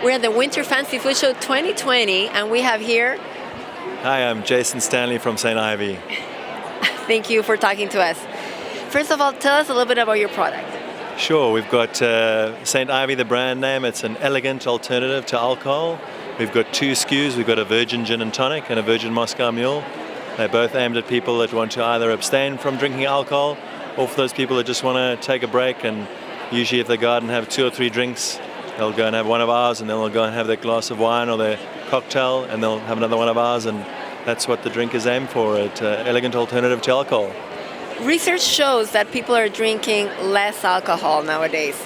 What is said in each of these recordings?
We're at the Winter Fancy Food Show 2020, and we have here... Hi, I'm Jason Stanley from St. Ivy. Thank you for talking to us. First of all, tell us a little bit about your product. Sure, we've got St. Ivy, the brand name. It's an elegant alternative to alcohol. We've got two SKUs. We've got a virgin gin and tonic and a virgin Moscone Mule. They're both aimed at people that want to either abstain from drinking alcohol or for those people that just want to take a break, and usually if they go out and have 2 or 3 drinks, they'll go and have one of ours, and then they'll go and have their glass of wine or their cocktail, and they'll have another one of ours, and that's what the drink is aimed for, an elegant alternative to alcohol. Research shows that people are drinking less alcohol nowadays.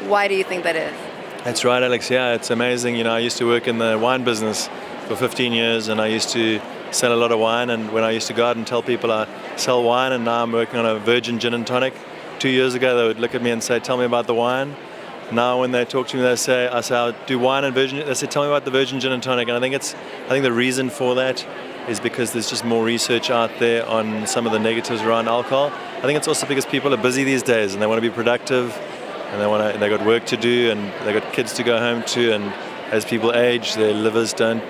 Why do you think that is? That's right, Alex. Yeah, it's amazing. You know, I used to work in the wine business for 15 years, and I used to sell a lot of wine, and when I used to go out and tell people I sell wine, and now I'm working on a virgin gin and tonic. 2 years ago, they would look at me and say, tell me about the wine. Now when they talk to me, I say, I'll do wine and virgin. They say, tell me about the virgin gin and tonic. And I think the reason for that is because there's just more research out there on some of the negatives around alcohol. I think it's also because people are busy these days and they want to be productive, and they got work to do, and they got kids to go home to, and as people age, their livers don't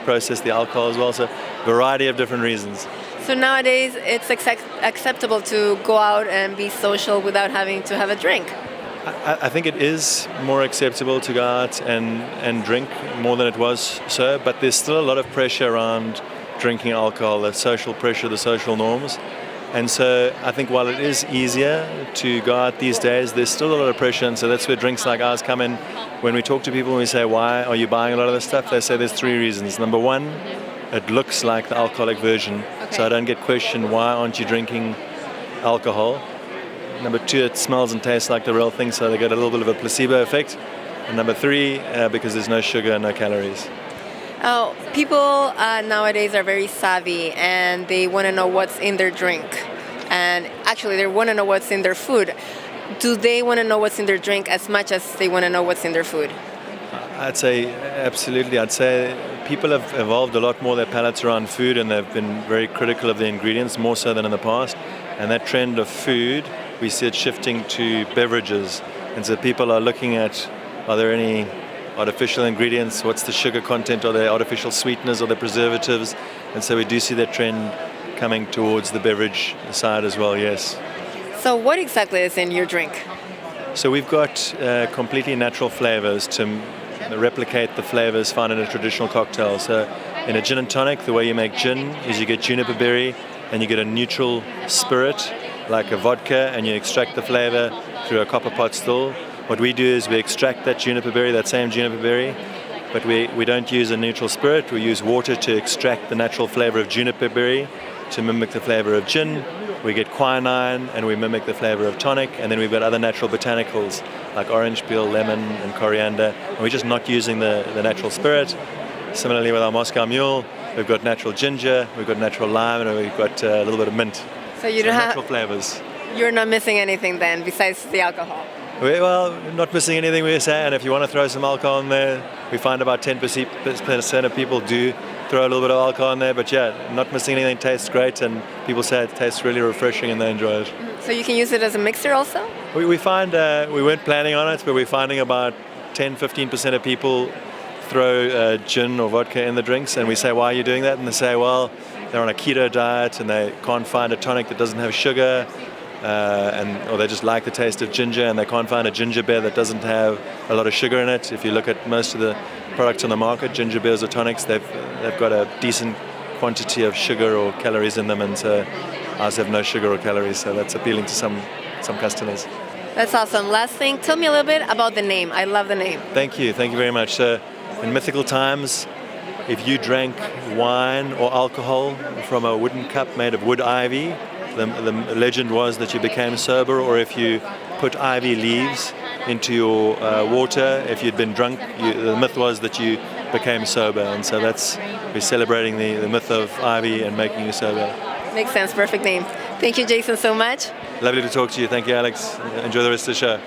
process the alcohol as well. So a variety of different reasons. So nowadays it's acceptable to go out and be social without having to have a drink. I think it is more acceptable to go out and drink more than it was so, but there's still a lot of pressure around drinking alcohol, the social pressure, the social norms. And so I think while it is easier to go out these days, there's still a lot of pressure, and so that's where drinks like ours come in. When we talk to people and we say, why are you buying a lot of this stuff? They say there's 3 reasons. Number 1, it looks like the alcoholic version, so I don't get questioned, why aren't you drinking alcohol? Number 2, it smells and tastes like the real thing, so they get a little bit of a placebo effect. And number 3, because there's no sugar and no calories. Oh, people nowadays are very savvy, and they want to know what's in their drink. And actually, they want to know what's in their food. Do they want to know what's in their drink as much as they want to know what's in their food? I'd say absolutely. I'd say people have evolved a lot more their palates around food, and they've been very critical of the ingredients, more so than in the past. And that trend of food, we see it shifting to beverages. And so people are looking at, are there any artificial ingredients? What's the sugar content? Are there artificial sweeteners? Are there preservatives? And so we do see that trend coming towards the beverage side as well, yes. So what exactly is in your drink? So we've got completely natural flavors to replicate the flavors found in a traditional cocktail. So in a gin and tonic, the way you make gin is you get juniper berry and you get a neutral spirit like a vodka, and you extract the flavor through a copper pot still. What we do is we extract that juniper berry, that same juniper berry, but we don't use a neutral spirit. We use water to extract the natural flavor of juniper berry to mimic the flavor of gin. We get quinine and we mimic the flavor of tonic, and then we've got other natural botanicals like orange peel, lemon, and coriander, and we're just not using the natural spirit. Similarly with our Moscone Mule, we've got natural ginger, we've got natural lime, and we've got a little bit of mint. So you don't have natural flavors. You're not missing anything then besides the alcohol? Well, not missing anything, we say, and if you want to throw some alcohol in there, we find about 10% of people do throw a little bit of alcohol in there, but yeah, not missing anything. Tastes great, and people say it tastes really refreshing and they enjoy it. So you can use it as a mixer also? We find, we weren't planning on it, but we're finding about 10-15% of people throw gin or vodka in the drinks, and we say, why are you doing that? And they say, well, they're on a keto diet and they can't find a tonic that doesn't have sugar, or they just like the taste of ginger and they can't find a ginger beer that doesn't have a lot of sugar in it. If you look at most of the products on the market, ginger beers or tonics, they've got a decent quantity of sugar or calories in them, and so ours have no sugar or calories, so that's appealing to some customers. That's awesome. Last thing, tell me a little bit about the name. I love the name. Thank you very much. So in mythical times, if you drank wine or alcohol from a wooden cup made of wood ivy, the legend was that you became sober, or if you put ivy leaves into your water, if you'd been drunk, the myth was that you became sober. And so we're celebrating the myth of ivy and making you sober. Makes sense. Perfect name. Thank you, Jason, so much. Lovely to talk to you. Thank you, Alex. Enjoy the rest of the show.